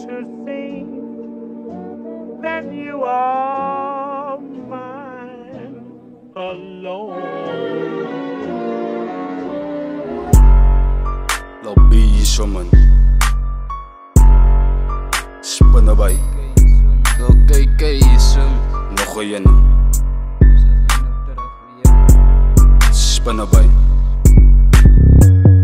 to think that you are mine alone. Lobby man. Spanabay. Okay, Nog yan. Spanabay.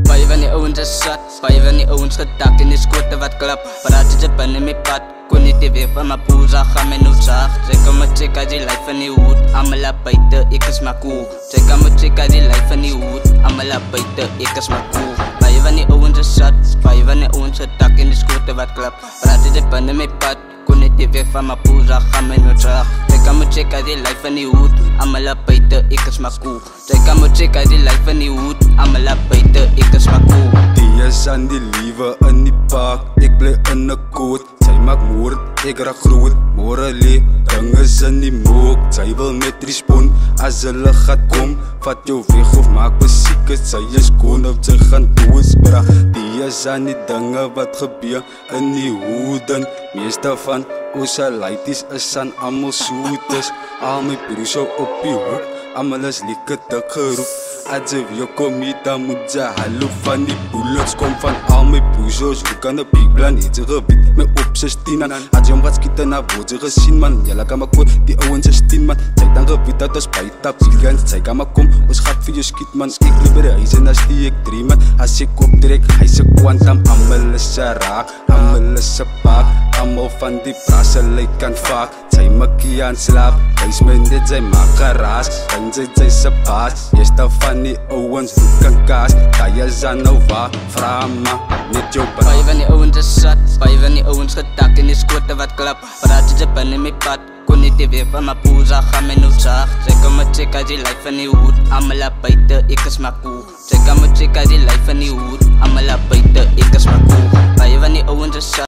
Baie van die ouens is sat, baie van die ouens gedak in die skote wat klap. Praat jy pan in my pad, kon nie te weer van my poesa gaan my nou zaag. Sy kan my check uit die lyf van die hoed, allemaal buite, ek is maar cool. Sy kan my check uit die lyf van die hoed, allemaal buite, ek is maar cool. Baie van die ouens is sat, baie van die ouens gedak in die skote wat klap. Praat jy pan in my pad, kon nie te weer van my poesa gaan my nou zaag. Sy kan my check uit die lyf van die hoed, allemaal buite, ek is maar cool. Sy kan my check uit die lyf van die hoed, allemaal buite, ek is maar cool. Die is aan die liewe in die park, ek bly in 'n koot. Sy maak moord, ek raak groot, morele, ding is in die mook. Sy wil met respond, as hulle gaat kom, vat jou weg of maak besieke. Sy is koon of sy gaan doosbra. Die is aan die dinge wat gebeur in die hoeden. Meeste van ons laities is aan allemaal soetes. Al my broers op die hoek, allemaal is lieke dik geroep. As if you kom hier, dan moet jy hallo van die bullets kom van al my broers. Hoe kan die big plan het sy gebied my op 16 aan. As jy om wat skiet en word sy gesien man. Jylle kan maar koor, die ouwens is 10 man. Sy dan gebied dat ons buiten billion. Sy kan maar kom, ons gaat vir jou skiet man. Ek liever die huis en as die ek 3 man. As ek optrek, hy sy kwantam. Allemaal is sy raak, allemaal is sy paak. Allemaal van die brasse lyk kan vaak. Sy makkie aan slaap, huis my net sy maak geraas. Dan sy sy baas, jy sta van die ouwens roek en kaas. Jy is aan nou waar, vraag maar, net jou praat. Baie van die ouwens is sat, baie van die ouwens gedak in die skote wat klap. Praat jy pan in my pad, kon nie te weer van my poesa gaan my nou zaag. Sy kan my check uit die lyf van die hoed, allemaal buite, ek is maar cool. Sy kan my check uit die lyf van die hoed, allemaal buite, ek is maar cool. Baie van die ouwens is sat.